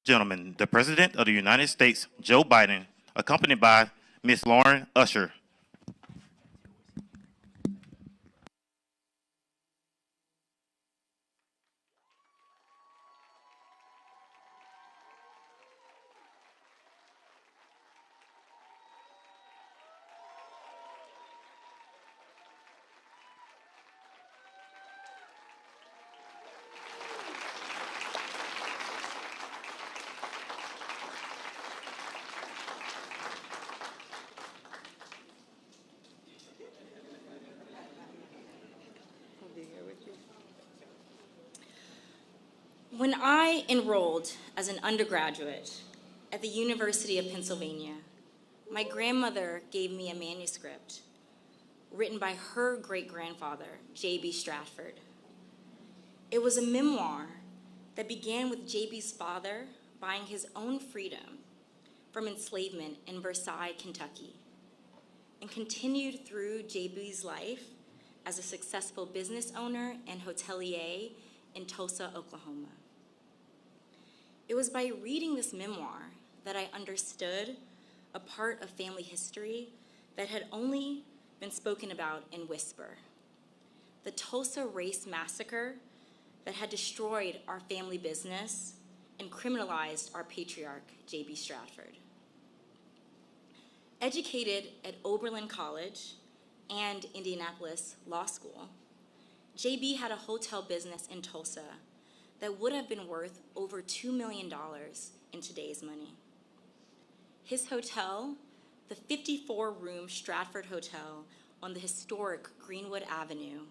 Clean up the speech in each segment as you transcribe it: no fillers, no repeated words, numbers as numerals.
Gentlemen, the President of the United States, Joe Biden, accompanied by Ms. Lauren Usher. When I enrolled as an undergraduate at the University of Pennsylvania, my grandmother gave me a manuscript written by her great-grandfather, J.B. Stratford. It was a memoir that began with J.B.'s father buying his own freedom from enslavement in Versailles, Kentucky, and continued through J.B.'s life as a successful business owner and hotelier in Tulsa, Oklahoma. It was by reading this memoir that I understood a part of family history that had only been spoken about in whisper. The Tulsa Race Massacre that had destroyed our family business and criminalized our patriarch, J.B. Stratford. Educated at Oberlin College and Indianapolis Law School, J.B. had a hotel business in Tulsa that would have been worth over $2 million in today's money. His hotel, the 54-room Stratford Hotel on the historic Greenwood Avenue,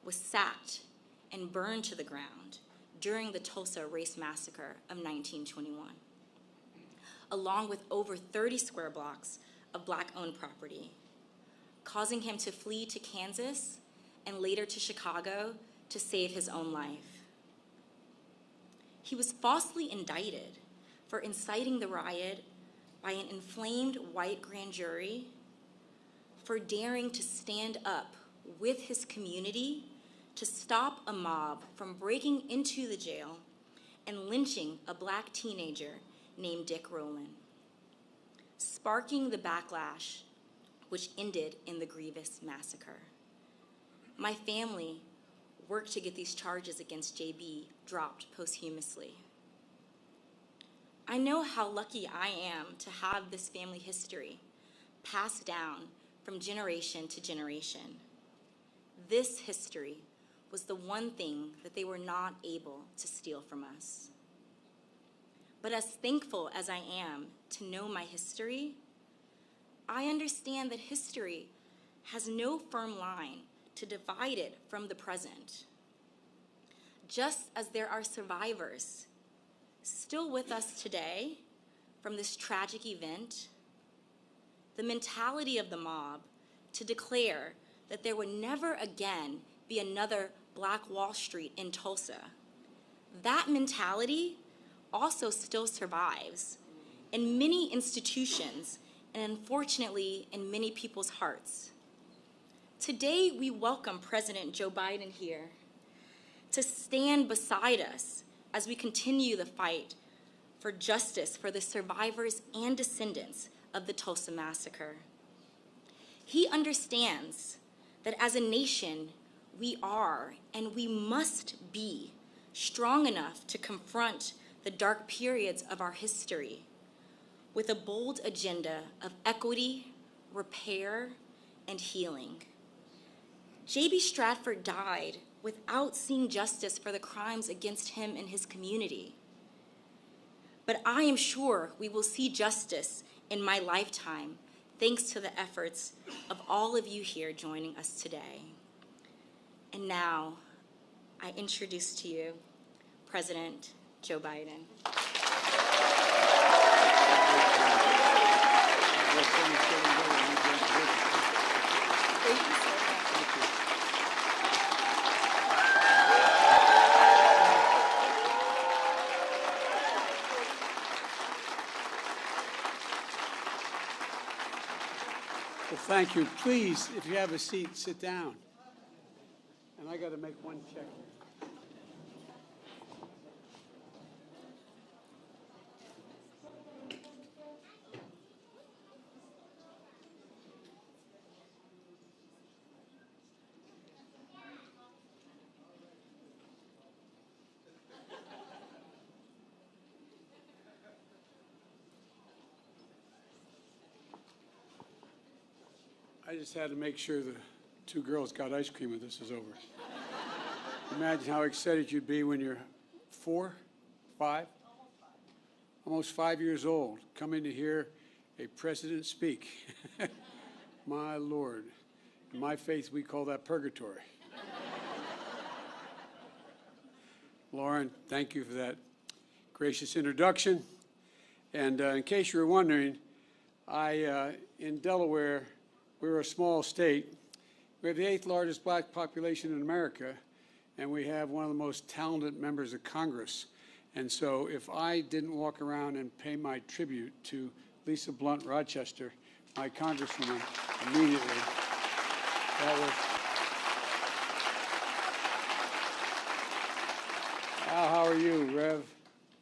was sacked and burned to the ground during the Tulsa Race Massacre of 1921, along with over 30 square blocks of Black-owned property, causing him to flee to Kansas and later to Chicago to save his own life. He was falsely indicted for inciting the riot by an inflamed white grand jury, for daring to stand up with his community to stop a mob from breaking into the jail and lynching a Black teenager named Dick Rowland, sparking the backlash which ended in the grievous massacre. My family worked to get these charges against JB dropped posthumously. I know how lucky I am to have this family history passed down from generation to generation. This history was the one thing that they were not able to steal from us. But as thankful as I am to know my history, I understand that history has no firm line to divide it from the present. Just as there are survivors still with us today from this tragic event, the mentality of the mob to declare that there would never again be another Black Wall Street in Tulsa, that mentality also still survives in many institutions and unfortunately in many people's hearts. Today, we welcome President Joe Biden here to stand beside us as we continue the fight for justice for the survivors and descendants of the Tulsa Massacre. He understands that as a nation, we are and we must be strong enough to confront the dark periods of our history with a bold agenda of equity, repair, and healing. J.B. Stratford died without seeing justice for the crimes against him and his community. But I am sure we will see justice in my lifetime, thanks to the efforts of all of you here joining us today. And now, I introduce to you President Joe Biden. Well, thank you. Please, if you have a seat, sit down. And I got to make one check. I just had to make sure the two girls got ice cream when this is over. Imagine how excited you'd be when you're 4, 5, almost 5 years old, coming to hear a president speak. My Lord. In my faith, we call that purgatory. Lauren, thank you for that gracious introduction. And in case you were wondering, in Delaware, we're a small state. We have the 8th largest black population in America, and we have one of the most talented members of Congress. And so if I didn't walk around and pay my tribute to Lisa Blunt Rochester, my congresswoman, immediately, that was... Al, how are you, Rev?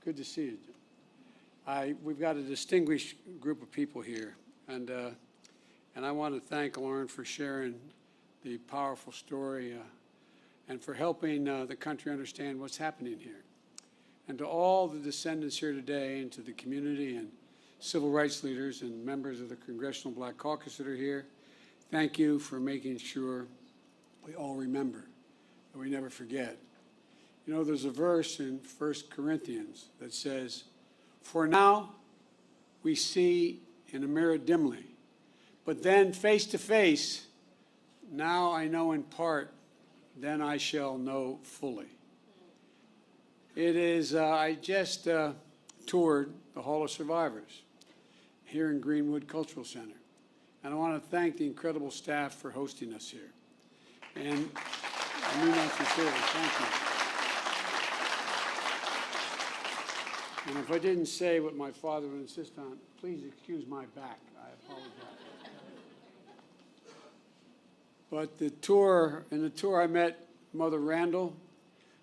Good to see you. We've got a distinguished group of people here, and I want to thank Lauren for sharing the powerful story and for helping the country understand what's happening here. And to all the descendants here today, and to the community and civil rights leaders and members of the Congressional Black Caucus that are here, thank you for making sure we all remember, that we never forget. You know, there's a verse in 1 Corinthians that says, "For now we see in a mirror dimly, but then face to face, now I know in part, then I shall know fully." It is, I just toured the Hall of Survivors here in Greenwood Cultural Center. And I want to thank the incredible staff for hosting us here. And I mean that sincerely, thank you. And if I didn't say what my father would insist on, please excuse my back. I apologize. But in the tour I met Mother Randall,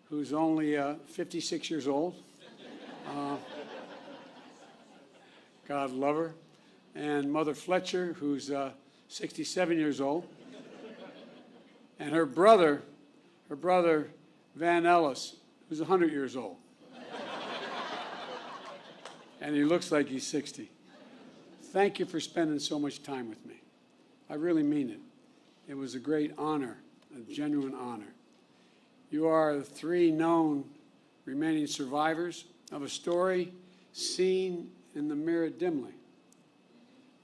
who's only 56 years old. God love her. And Mother Fletcher, who's 67 years old. And her brother, Van Ellis, who's 100 years old. And he looks like he's 60. Thank you for spending so much time with me. I really mean it. It was a great honor, a genuine honor. You are the 3 known remaining survivors of a story seen in the mirror dimly.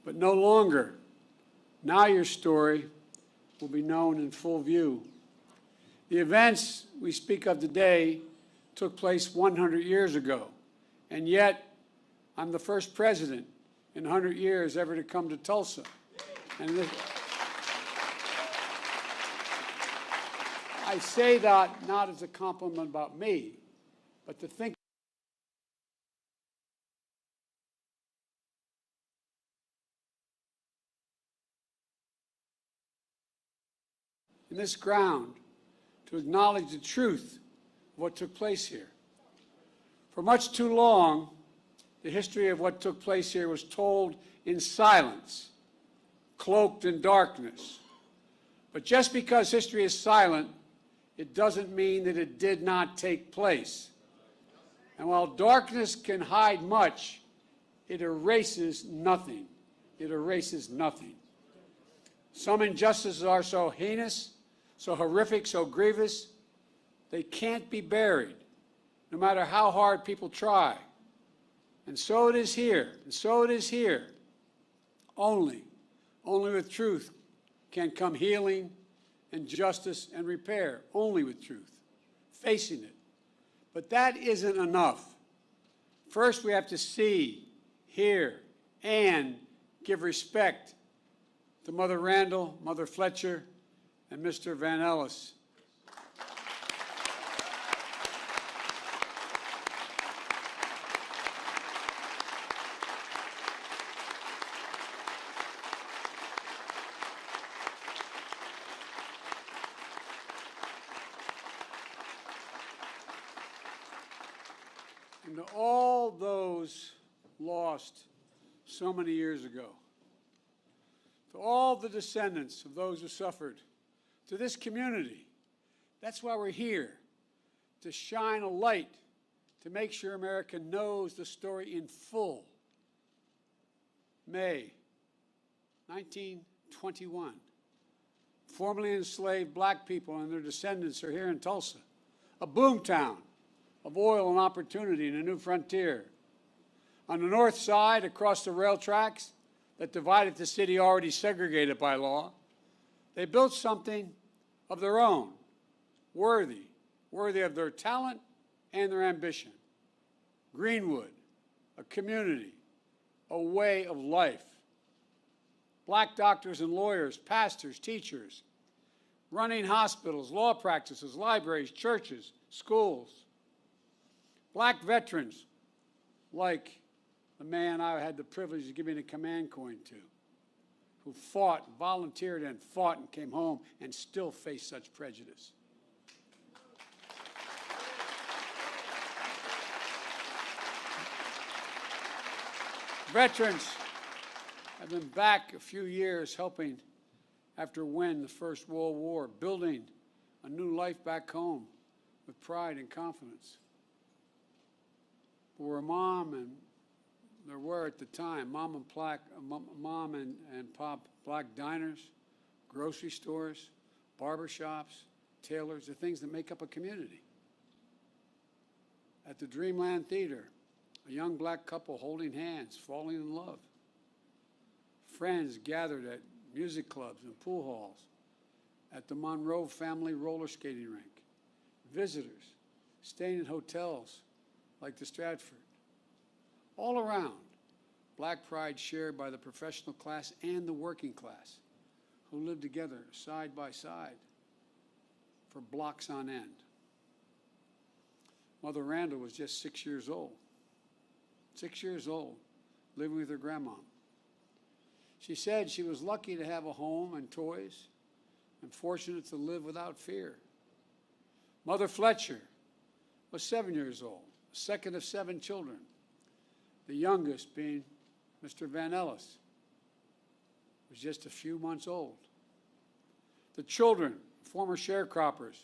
But no longer. Now your story will be known in full view. The events we speak of today took place 100 years ago, and yet I'm the first president in 100 years ever to come to Tulsa. And I say that not as a compliment about me, but to think in this ground to acknowledge the truth of what took place here. For much too long, the history of what took place here was told in silence, cloaked in darkness. But just because history is silent, it doesn't mean that it did not take place. And while darkness can hide much, it erases nothing. It erases nothing. Some injustices are so heinous, so horrific, so grievous, they can't be buried, no matter how hard people try. And so it is here, and so it is here. Only with truth can come healing and justice and repair, only with truth, facing it. But that isn't enough. First, we have to see, hear, and give respect to Mother Randall, Mother Fletcher, and Mr. Van Ellis. And to all those lost so many years ago, to all the descendants of those who suffered, to this community, that's why we're here, to shine a light, to make sure America knows the story in full. May 1921, formerly enslaved black people and their descendants are here in Tulsa, a boomtown of oil and opportunity and a new frontier. On the north side, across the rail tracks that divided the city already segregated by law, they built something of their own, worthy of their talent and their ambition. Greenwood, a community, a way of life. Black doctors and lawyers, pastors, teachers, running hospitals, law practices, libraries, churches, schools. Black veterans, like the man I had the privilege of giving a command coin to, who fought, volunteered and fought and came home and still face such prejudice. Veterans have been back a few years helping after winning the First World War, building a new life back home with pride and confidence. For a mom, and there were at the time, mom and pop black diners, grocery stores, barbershops, tailors, the things that make up a community. At the Dreamland Theater, a young black couple holding hands, falling in love. Friends gathered at music clubs and pool halls, at the Monroe family roller skating rink. Visitors staying in hotels like the Stratford. All around, black pride shared by the professional class and the working class, who lived together side by side for blocks on end. Mother Randall was just 6 years old. 6 years old, living with her grandma. She said she was lucky to have a home and toys and fortunate to live without fear. Mother Fletcher was 7 years old, the second of 7 children, the youngest being Mr. Van Ellis, was just a few months old. The children, former sharecroppers,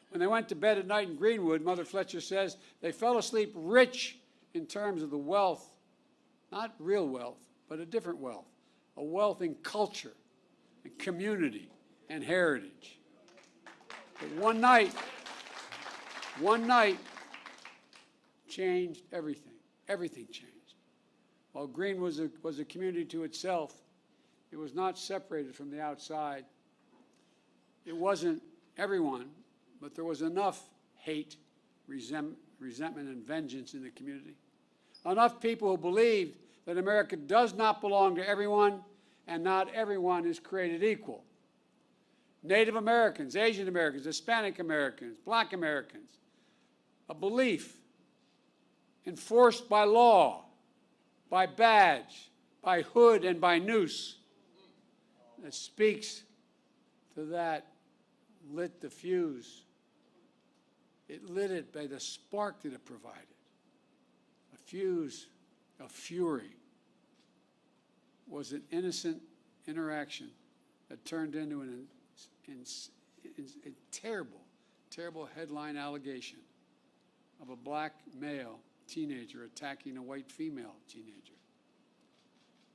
when they went to bed at night in Greenwood, Mother Fletcher says they fell asleep rich in terms of the wealth, not real wealth, but a different wealth, a wealth in culture and community and heritage. But one night changed everything. Everything changed. While Greenwood was a community to itself, it was not separated from the outside. It wasn't everyone, but there was enough hate, resentment, and vengeance in the community. Enough people who believed that America does not belong to everyone and not everyone is created equal. Native Americans, Asian Americans, Hispanic Americans, Black Americans, a belief enforced by law, by badge, by hood, and by noose that speaks to that lit the fuse. It lit it by the spark that it provided. A fuse of fury was an innocent interaction that turned into a terrible, terrible headline allegation of a black male teenager attacking a white female teenager.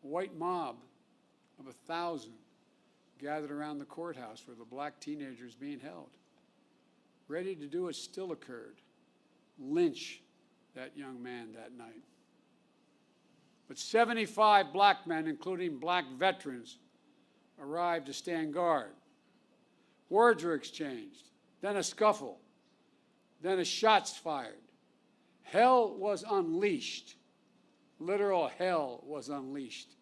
A white mob of 1,000 gathered around the courthouse where the black teenager is being held. Ready to do what still occurred, lynch that young man that night. But 75 black men, including black veterans, arrived to stand guard. Words were exchanged, then a scuffle, then shots fired. Hell was unleashed. Literal hell was unleashed.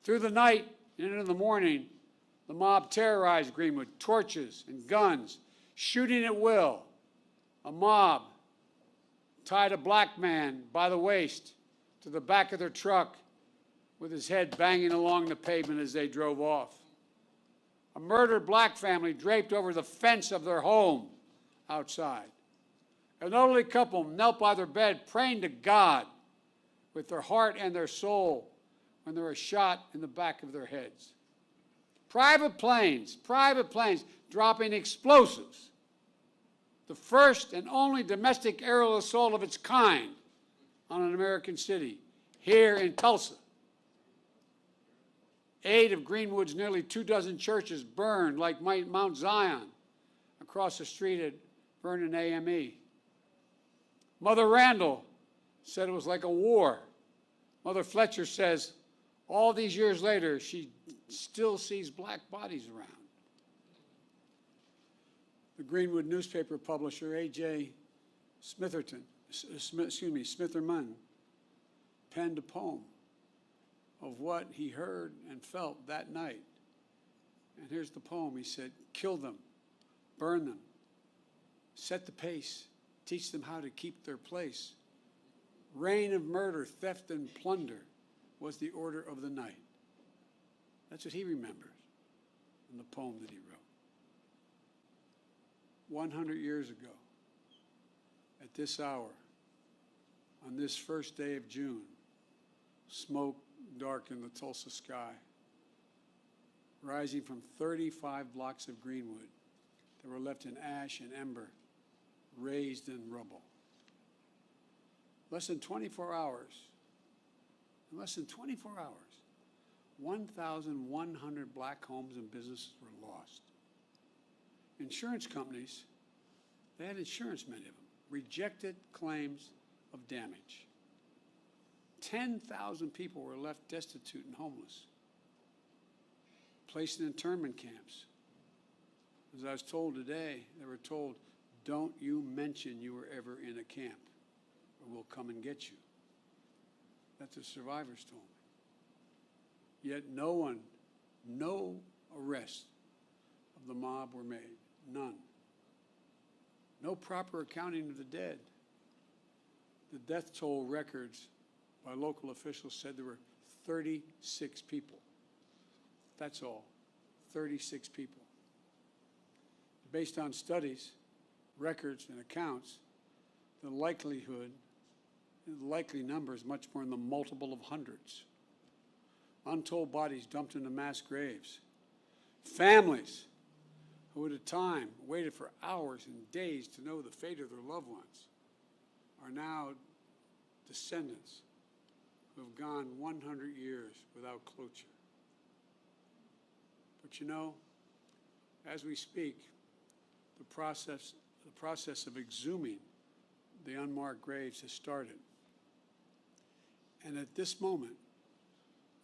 Through the night and into the morning, the mob terrorized Greenwood, torches and guns, shooting at will. A mob tied a black man by the waist to the back of their truck with his head banging along the pavement as they drove off. A murdered black family draped over the fence of their home outside. An elderly couple knelt by their bed praying to God with their heart and their soul when they were shot in the back of their heads. Private planes dropping explosives. The first and only domestic aerial assault of its kind on an American city, here in Tulsa. 8 of Greenwood's nearly 24 churches burned like Mount Zion across the street at Vernon AME. Mother Randall said it was like a war. Mother Fletcher says all these years later, she still sees black bodies around. The Greenwood newspaper publisher, A.J. Smitherman, penned a poem of what he heard and felt that night. And here's the poem. He said, "Kill them, burn them, set the pace, teach them how to keep their place. Reign of murder, theft, and plunder was the order of the night." That's what he remembers in the poem that he wrote. 100 years ago, at this hour, on this first day of June, smoke darkened the Tulsa sky, rising from 35 blocks of Greenwood that were left in ash and ember, raised in rubble. Less than 24 hours, 1,100 black homes and businesses were lost. Insurance companies, they had insurance, many of them, rejected claims of damage. 10,000 people were left destitute and homeless, placed in internment camps. As I was told today, they were told, "Don't you mention you were ever in a camp, or we'll come and get you." That's what survivors told me. Yet no arrests of the mob were made, none. No proper accounting of the dead. The death toll records by local officials said there were 36 people. That's all, 36 people. Based on studies, records, and accounts, the likely number is much more in the multiple of hundreds. Untold bodies dumped into mass graves. Families who at a time waited for hours and days to know the fate of their loved ones are now descendants who have gone 100 years without closure. But you know, as we speak, the process of exhuming the unmarked graves has started. And at this moment,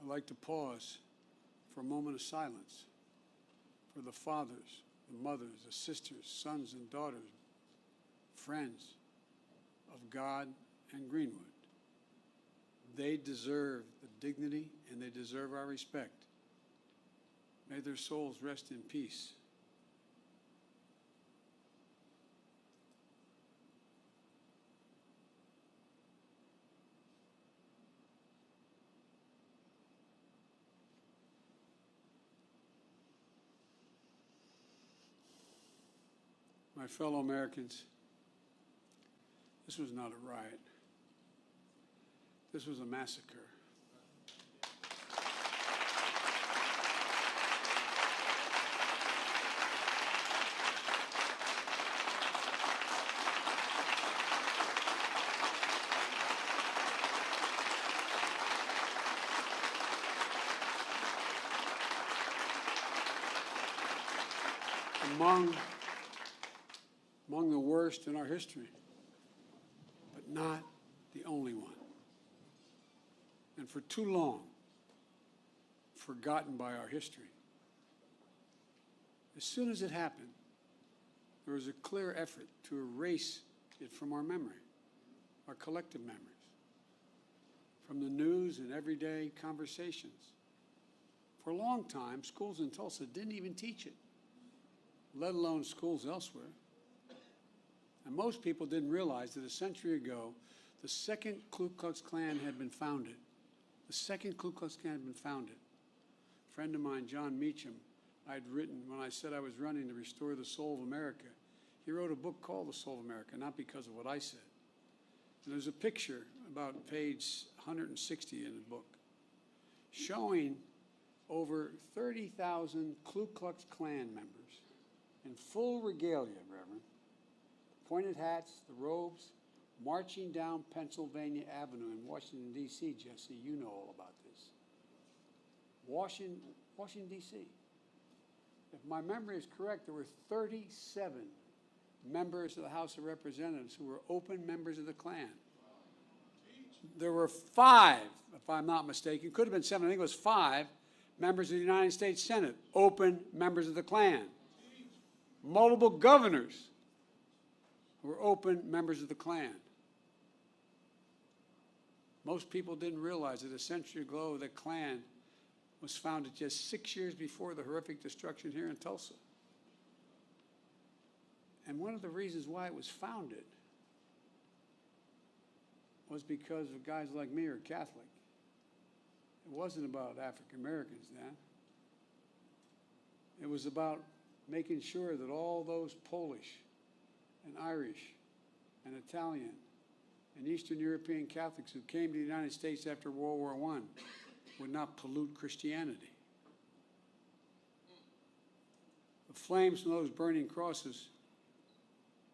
I'd like to pause for a moment of silence for the fathers, the mothers, the sisters, sons and daughters, friends of God and Greenwood. They deserve the dignity and they deserve our respect. May their souls rest in peace. My fellow Americans, this was not a riot. This was a massacre. Among the worst in our history, but not the only one. And for too long, forgotten by our history. As soon as it happened, there was a clear effort to erase it from our memory, our collective memories, from the news and everyday conversations. For a long time, schools in Tulsa didn't even teach it, let alone schools elsewhere. And most people didn't realize that a century ago, the second Ku Klux Klan had been founded. The second Ku Klux Klan had been founded. A friend of mine, John Meacham, I'd written when I said I was running to restore the soul of America. He wrote a book called The Soul of America, not because of what I said. And there's a picture about page 160 in the book showing over 30,000 Ku Klux Klan members in full regalia, Reverend. Pointed hats, the robes, marching down Pennsylvania Avenue in Washington, D.C., Jesse, you know all about this. Washington, D.C. If my memory is correct, there were 37 members of the House of Representatives who were open members of the Klan. There were 5, if I'm not mistaken, could have been 7, I think it was 5 members of the United States Senate, open members of the Klan. Multiple governors who were open members of the Klan. Most people didn't realize that a century ago the Klan was founded just 6 years before the horrific destruction here in Tulsa. And one of the reasons why it was founded was because of guys like me who are Catholic. It wasn't about African Americans then. It was about making sure that all those Polish and Irish and Italian and Eastern European Catholics who came to the United States after World War I would not pollute Christianity. The flames from those burning crosses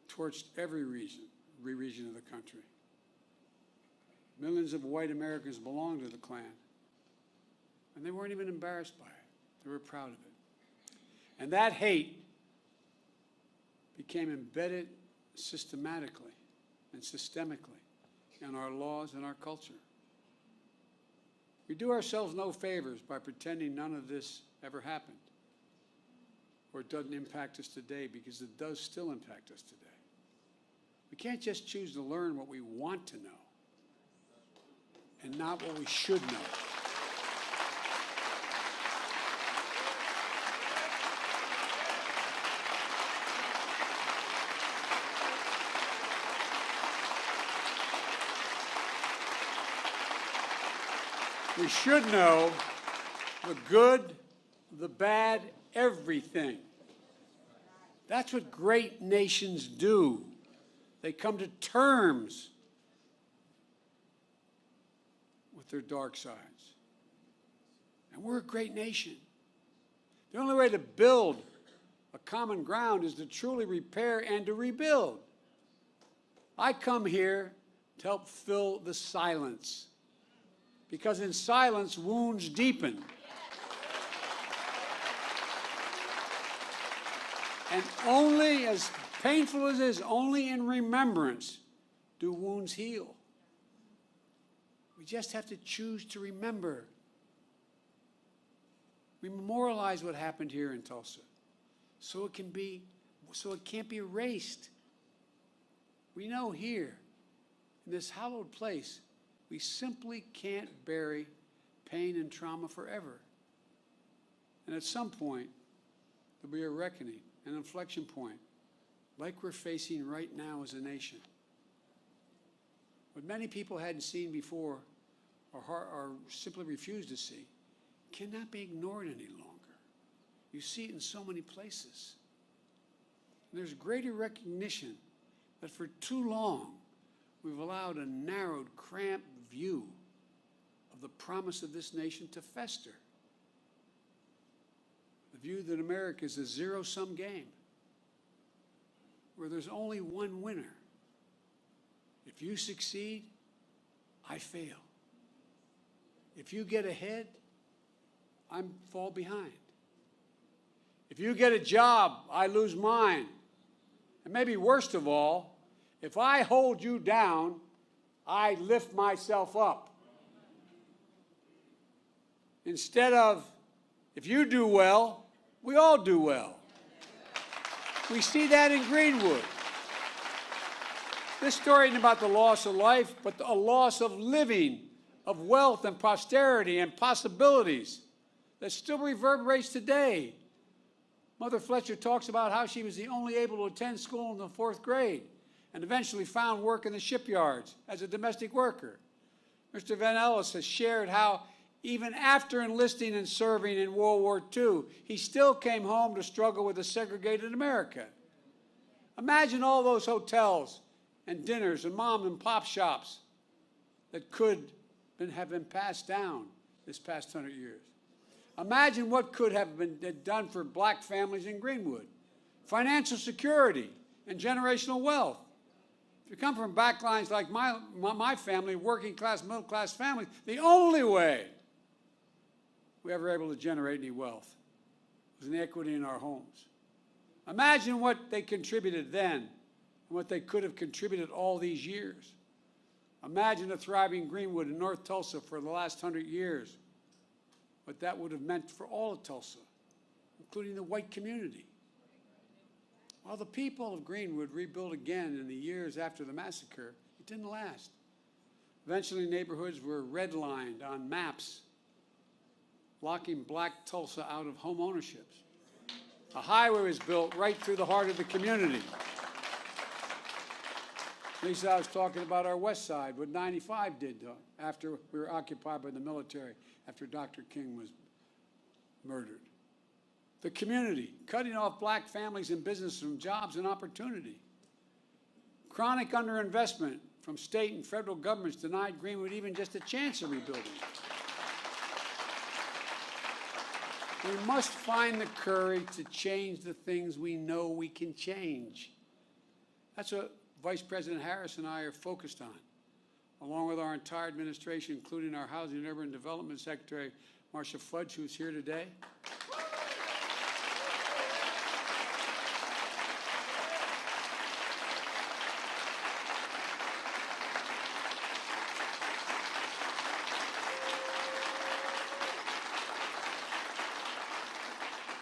torched every region of the country. Millions of white Americans belonged to the Klan, and they weren't even embarrassed by it. They were proud of it. And that hate became embedded systematically and systemically in our laws and our culture. We do ourselves no favors by pretending none of this ever happened, or it doesn't impact us today, because it does still impact us today. We can't just choose to learn what we want to know and not what we should know. We should know the good, the bad, everything. That's what great nations do. They come to terms with their dark sides. And we're a great nation. The only way to build a common ground is to truly repair and to rebuild. I come here to help fill the silence, because in silence, wounds deepen. And only, as painful as it is, only in remembrance do wounds heal. We just have to choose to remember. We memorialize what happened here in Tulsa, so it can't be erased. We know here, in this hallowed place, we simply can't bury pain and trauma forever. And at some point, there'll be a reckoning, an inflection point, like we're facing right now as a nation. What many people hadn't seen before, or simply refused to see, cannot be ignored any longer. You see it in so many places. And there's greater recognition that for too long, we've allowed a narrowed, cramped view of the promise of this nation to fester. The view that America is a zero-sum game, where there's only one winner. If you succeed, I fail. If you get ahead, I fall behind. If you get a job, I lose mine. And maybe worst of all, if I hold you down, I lift myself up. Instead of, if you do well, we all do well. We see that in Greenwood. This story isn't about the loss of life, but a loss of living, of wealth and prosperity and possibilities that still reverberates today. Mother Fletcher talks about how she was the only able to attend school in the 4th grade and eventually found work in the shipyards as a domestic worker. Mr. Van Ellis has shared how even after enlisting and serving in World War II, he still came home to struggle with a segregated America. Imagine all those hotels and dinners and mom and pop shops that could have been passed down this past 100 years. Imagine what could have been done for black families in Greenwood. Financial security and generational wealth. If you come from backlines like my family, working class, middle class families, the only way we ever able to generate any wealth. It was inequity in our homes. Imagine what they contributed then and what they could have contributed all these years. Imagine a thriving Greenwood in North Tulsa for the last 100 years, what that would have meant for all of Tulsa, including the white community. While the people of Greenwood rebuilt again in the years after the massacre, it didn't last. Eventually, neighborhoods were redlined on maps, blocking black Tulsa out of home ownership. A highway was built right through the heart of the community. Lisa, I was talking about our west side, what 95 did after we were occupied by the military, after Dr. King was murdered. The community, cutting off black families and businesses from jobs and opportunity. Chronic underinvestment from state and federal governments denied Greenwood even just a chance of rebuilding. We must find the courage to change the things we know we can change. That's what Vice President Harris and I are focused on, along with our entire administration, including our Housing and Urban Development Secretary, Marcia Fudge, who's here today.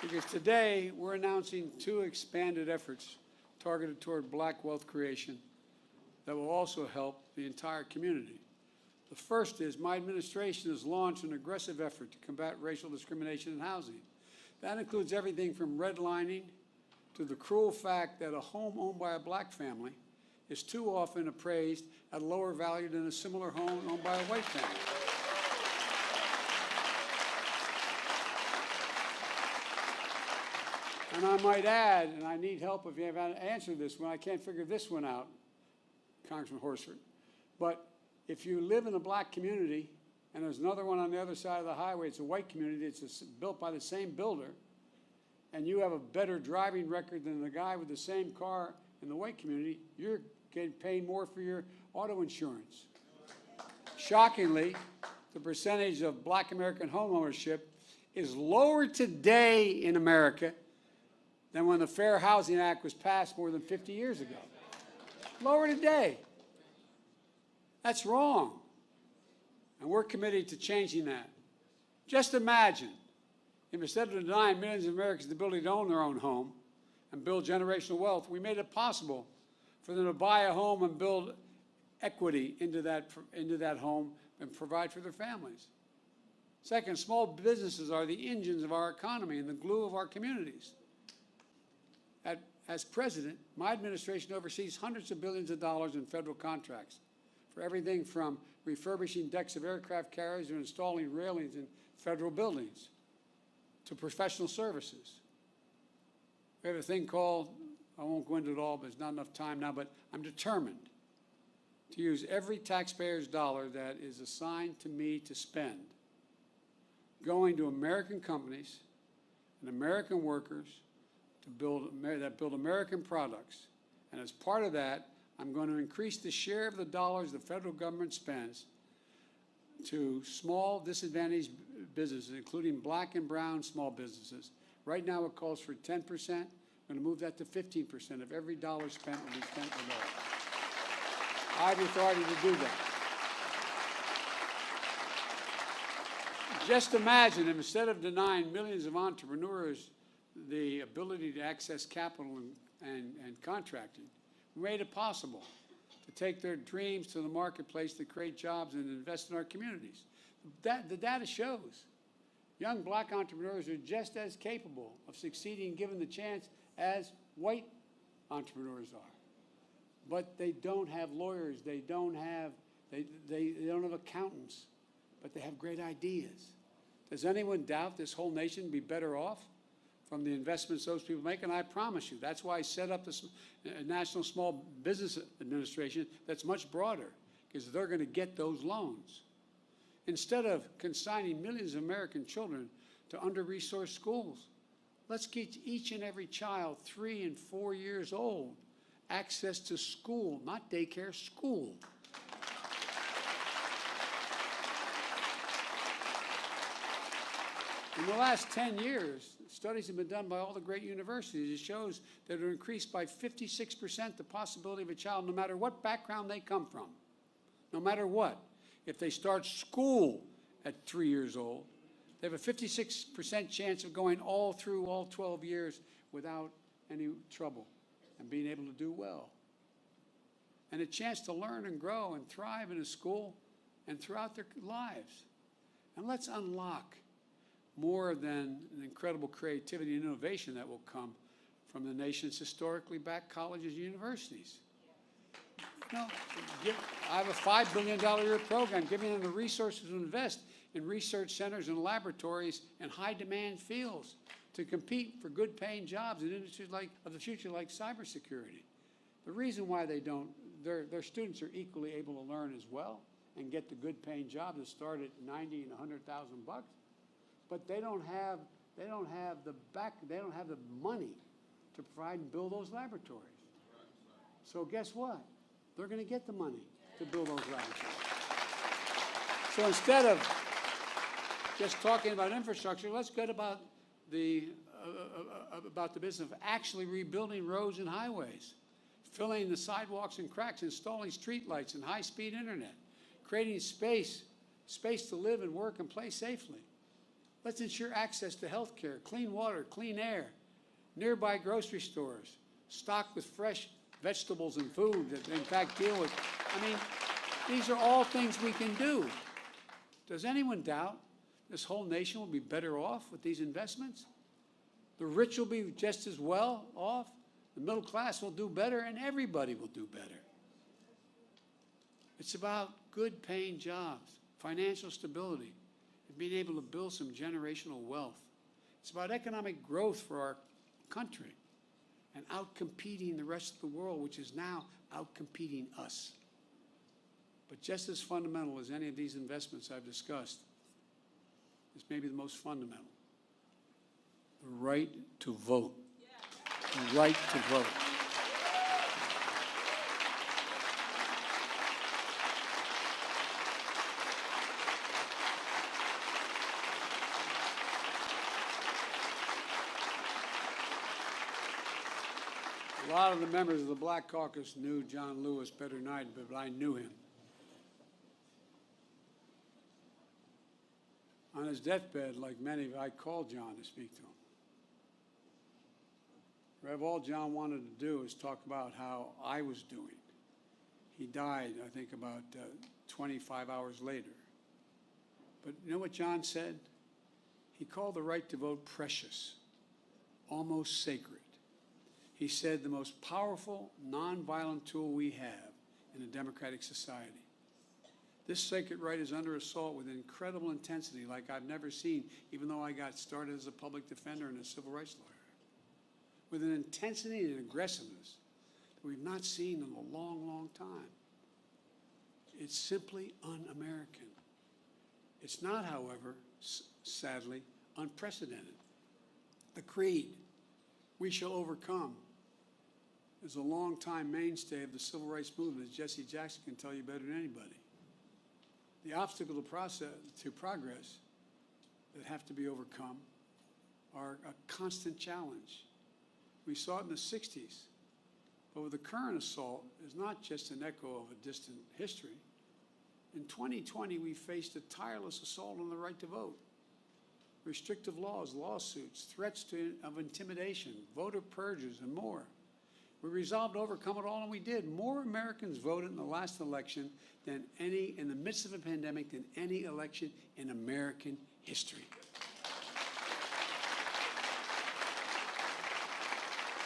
Because today we're announcing 2 expanded efforts targeted toward black wealth creation that will also help the entire community. The first is my administration has launched an aggressive effort to combat racial discrimination in housing. That includes everything from redlining to the cruel fact that a home owned by a black family is too often appraised at a lower value than a similar home owned by a white family. And I might add, and I need help if you have answered this one, I can't figure this one out, Congressman Horsford, but if you live in a black community and there's another one on the other side of the highway, it's a white community, it's built by the same builder, and you have a better driving record than the guy with the same car in the white community, you're getting paid more for your auto insurance. Shockingly, the percentage of black American home ownership is lower today in America than when the Fair Housing Act was passed more than 50 years ago. Lower today. That's wrong. And we're committed to changing that. Just imagine if instead of denying millions of Americans the ability to own their own home and build generational wealth, we made it possible for them to buy a home and build equity into that home and provide for their families. Second, small businesses are the engines of our economy and the glue of our communities. As president, my administration oversees hundreds of billions of dollars in federal contracts for everything from refurbishing decks of aircraft carriers and installing railings in federal buildings to professional services. We have a thing called, I won't go into it all, but there's not enough time now, but I'm determined to use every taxpayer's dollar that is assigned to me to spend going to American companies and American workers that build American products. And as part of that, I'm going to increase the share of the dollars the federal government spends to small disadvantaged businesses, including black and brown small businesses. Right now it calls for 10%. I'm going to move that to 15% of every dollar spent will be spent with those. I have the authority to do that. Just imagine if instead of denying millions of entrepreneurs the ability to access capital and contracting, we made it possible to take their dreams to the marketplace to create jobs and invest in our communities. The data shows young black entrepreneurs are just as capable of succeeding given the chance as white entrepreneurs are. But they don't have lawyers, they don't have accountants, but they have great ideas. Does anyone doubt this whole nation would be better off from the investments those people make? And I promise you, that's why I set up this National Small Business Administration that's much broader, because they're going to get those loans. Instead of consigning millions of American children to under-resourced schools, let's get each and every child 3 and 4 years old access to school, not daycare, school. In the last 10 years, studies have been done by all the great universities. It shows that it will increase by 56% the possibility of a child, no matter what background they come from, no matter what. If they start school at 3 years old, they have a 56% chance of going all through all 12 years without any trouble and being able to do well. And a chance to learn and grow and thrive in a school and throughout their lives. And let's unlock more than an incredible creativity and innovation that will come from the nation's historically backed colleges and universities. No, I have a $5 billion a year program giving them the resources to invest in research centers and laboratories in high-demand fields to compete for good-paying jobs in industries of the future like cybersecurity. The reason why they don't, their students are equally able to learn as well and get the good-paying jobs that start at $90,000 and $100,000, but they don't have the money to provide and build those laboratories. So guess what? They're going to get the money to build those laboratories. So instead of just talking about infrastructure, let's get about the business of actually rebuilding roads and highways, filling the sidewalks and cracks, installing streetlights and high-speed internet, creating space to live and work and play safely. Let's ensure access to health care, clean water, clean air, nearby grocery stores, stocked with fresh vegetables and food that, in fact, deal with. I mean, these are all things we can do. Does anyone doubt this whole nation will be better off with these investments? The rich will be just as well off, the middle class will do better, and everybody will do better. It's about good paying jobs, financial stability, and being able to build some generational wealth. It's about economic growth for our country and outcompeting the rest of the world, which is now outcompeting us. But just as fundamental as any of these investments I've discussed is maybe the most fundamental: the right to vote. The right to vote. A lot of the members of the Black Caucus knew John Lewis better than I did, but I knew him. On his deathbed, like many, I called John to speak to him. Rev, all John wanted to do is talk about how I was doing. He died, I think, about 25 hours later. But you know what John said? He called the right to vote precious, almost sacred. He said the most powerful, nonviolent tool we have in a democratic society. This sacred right is under assault with incredible intensity like I've never seen, even though I got started as a public defender and a civil rights lawyer. With an intensity and aggressiveness that we've not seen in a long, long time. It's simply un-American. It's not, however, sadly, unprecedented. The creed, "We shall overcome," is a long-time mainstay of the civil rights movement, as Jesse Jackson can tell you better than anybody. The obstacle to progress that have to be overcome are a constant challenge. We saw it in the 60s, but with the current assault is not just an echo of a distant history. In 2020, we faced a tireless assault on the right to vote. Restrictive laws, lawsuits, threats of intimidation, voter purges, and more. We resolved to overcome it all, and we did. More Americans voted in the last election than in the midst of a pandemic, than any election in American history.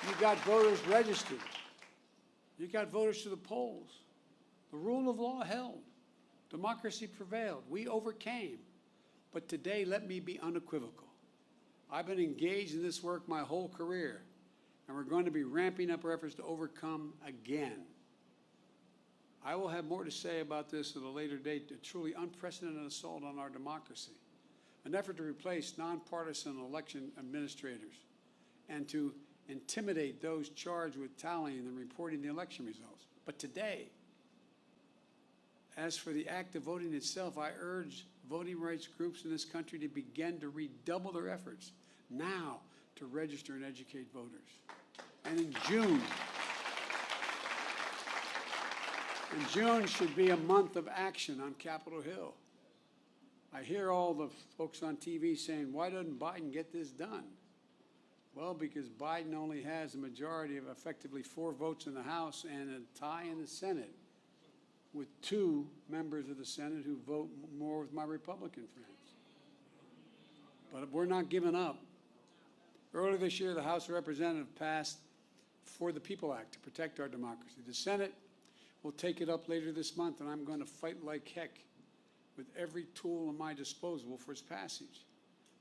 You got voters registered. You got voters to the polls. The rule of law held. Democracy prevailed. We overcame. But today, let me be unequivocal. I've been engaged in this work my whole career, and we're going to be ramping up our efforts to overcome again. I will have more to say about this at a later date, a truly unprecedented assault on our democracy, an effort to replace nonpartisan election administrators and to intimidate those charged with tallying and reporting the election results. But today, as for the act of voting itself, I urge voting rights groups in this country to begin to redouble their efforts now to register and educate voters. And in June should be a month of action on Capitol Hill. I hear all the folks on TV saying, why doesn't Biden get this done? Well, because Biden only has a majority of effectively 4 votes in the House and a tie in the Senate, with 2 members of the Senate who vote more with my Republican friends. But we're not giving up. Earlier this year, the House of Representatives passed For the People Act to protect our democracy. The Senate will take it up later this month, and I'm going to fight like heck with every tool at my disposal for its passage.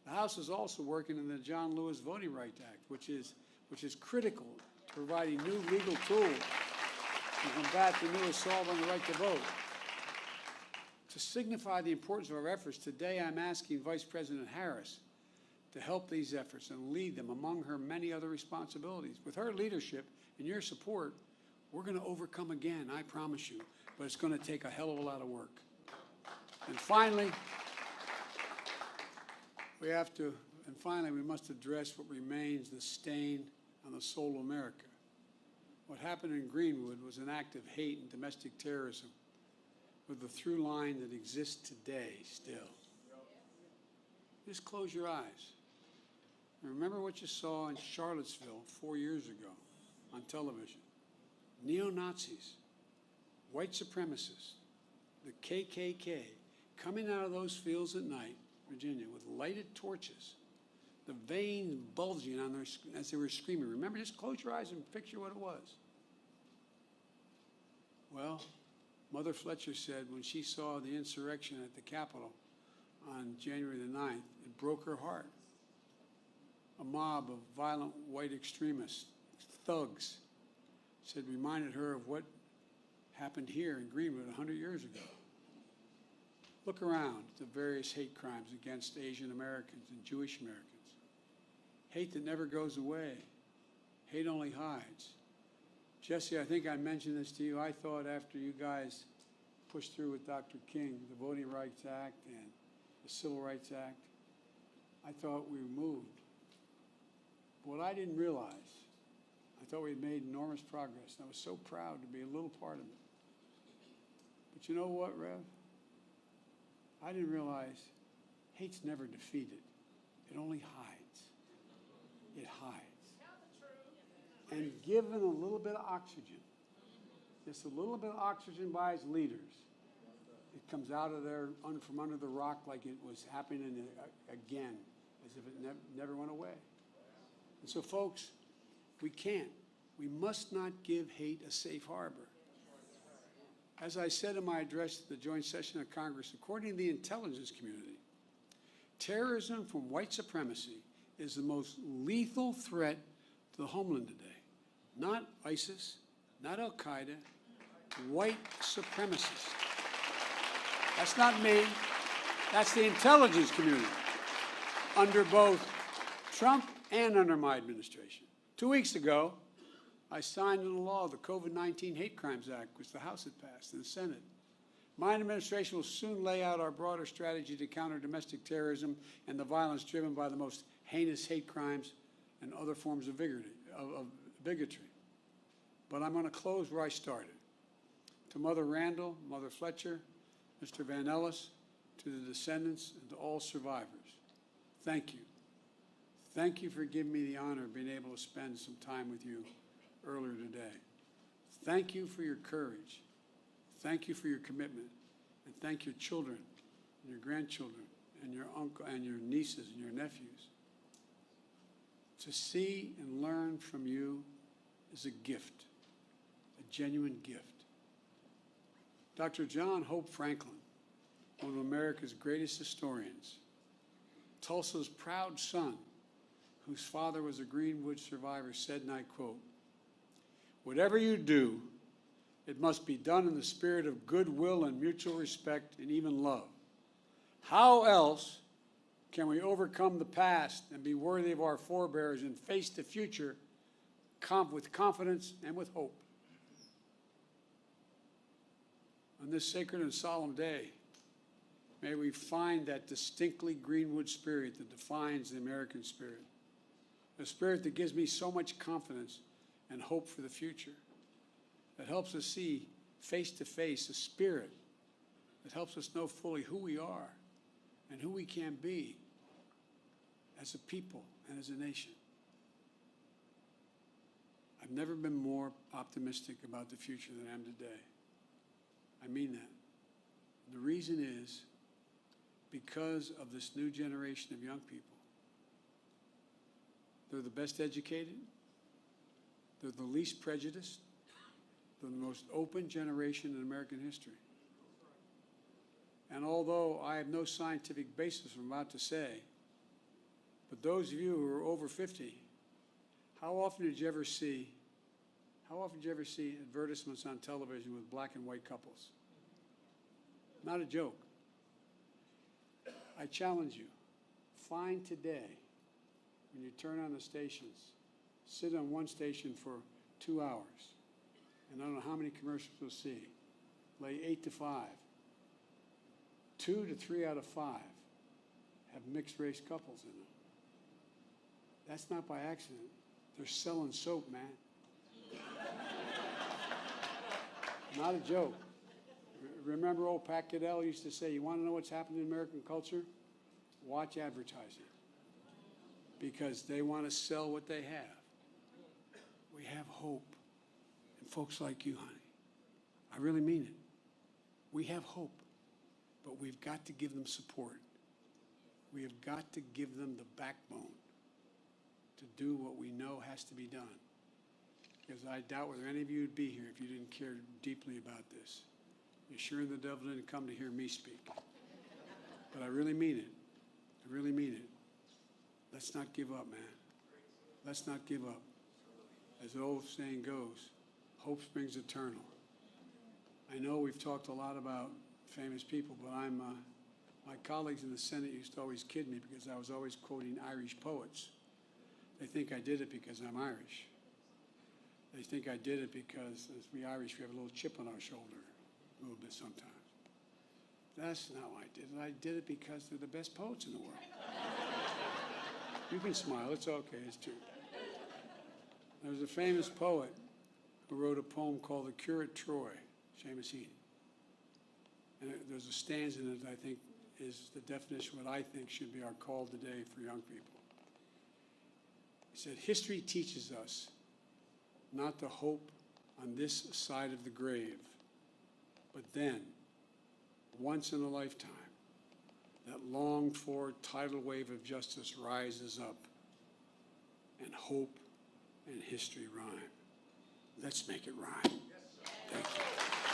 The House is also working on the John Lewis Voting Rights Act, which is critical to providing new legal tools to combat the new assault on the right to vote. To signify the importance of our efforts, today I'm asking Vice President Harris to help these efforts and lead them among her many other responsibilities. With her leadership and your support, we're going to overcome again, I promise you, but it's going to take a hell of a lot of work. And finally, we must address what remains the stain on the soul of America. What happened in Greenwood was an act of hate and domestic terrorism with a through line that exists today still. Just close your eyes. And remember what you saw in Charlottesville 4 years ago on television. Neo-Nazis, white supremacists, the KKK, coming out of those fields at night, Virginia, with lighted torches, the veins bulging on their, as they were screaming. Remember, just close your eyes and picture what it was. Well, Mother Fletcher said when she saw the insurrection at the Capitol on January the 9th, it broke her heart. A mob of violent white extremists, thugs, said reminded her of what happened here in Greenwood 100 years ago. Look around at the various hate crimes against Asian Americans and Jewish Americans. Hate that never goes away. Hate only hides. Jesse, I think I mentioned this to you. I thought after you guys pushed through with Dr. King, the Voting Rights Act and the Civil Rights Act, I thought we moved. What I didn't realize, I thought we had made enormous progress, and I was so proud to be a little part of it. But you know what, Rev? I didn't realize hate's never defeated. It only hides. It hides. And given a little bit of oxygen, just a little bit of oxygen by its leaders, it comes out of there from under the rock like it was happening again, as if it never went away. And so, folks, we must not give hate a safe harbor. As I said in my address at the joint session of Congress, according to the intelligence community, terrorism from white supremacy is the most lethal threat to the homeland today. Not ISIS, not Al-Qaeda, white supremacists. That's not me. That's the intelligence community under both Trump and under my administration. 2 weeks ago, I signed into law the COVID-19 Hate Crimes Act, which the House had passed, and the Senate. My administration will soon lay out our broader strategy to counter domestic terrorism and the violence driven by the most heinous hate crimes and other forms of bigotry. But I'm going to close where I started. To Mother Randall, Mother Fletcher, Mr. Van Ellis, to the descendants, and to all survivors, thank you. Thank you for giving me the honor of being able to spend some time with you earlier today. Thank you for your courage. Thank you for your commitment. And thank your children and your grandchildren and your uncle and your nieces and your nephews. To see and learn from you is a gift, a genuine gift. Dr. John Hope Franklin, one of America's greatest historians, Tulsa's proud son, whose father was a Greenwood survivor, said, and I quote, "Whatever you do, it must be done in the spirit of goodwill and mutual respect and even love. How else can we overcome the past and be worthy of our forebears and face the future with confidence and with hope?" On this sacred and solemn day, May we find that distinctly Greenwood spirit that defines the American spirit, a spirit that gives me so much confidence and hope for the future, that helps us see face to face a spirit that helps us know fully who we are and who we can be as a people and as a nation. I've never been more optimistic about the future than I am today. I mean that. The reason is because of this new generation of young people. They're the best educated, they're the least prejudiced, they're the most open generation in American history. And although I have no scientific basis for what I'm about to say, but those of you who are over 50, how often did you ever see advertisements on television with black and white couples? Not a joke. I challenge you, find today, when you turn on the stations, sit on one station for 2 hours, and I don't know how many commercials you'll see, lay 8 to 5. 2 to 3 out of 5 have mixed race couples in them. That's not by accident. They're selling soap, man. Not a joke. Remember old Pat Goodell used to say, you want to know what's happening in American culture? Watch advertising. Because they want to sell what they have. We have hope in folks like you, honey. I really mean it. We have hope, but we've got to give them support. We have got to give them the backbone to do what we know has to be done. Because I doubt whether any of you would be here if you didn't care deeply about this. You're sure the devil didn't come to hear me speak. But I really mean it. I really mean it. Let's not give up, man. Let's not give up. As the old saying goes, hope springs eternal. I know we've talked a lot about famous people, but my colleagues in the Senate used to always kid me because I was always quoting Irish poets. They think I did it because I'm Irish. They think I did it because, as we Irish, we have a little chip on our shoulder, a little bit sometimes. That's not why I did it. I did it because they're the best poets in the world. You can smile, it's okay, it's true. There's a famous poet who wrote a poem called The Curate Troy, Seamus Heaney. And there's a stanza in it that I think is the definition of what I think should be our call today for young people. He said, history teaches us not to hope on this side of the grave, but then, once in a lifetime, that longed-for tidal wave of justice rises up, and hope and history rhyme. Let's make it rhyme. Thank you.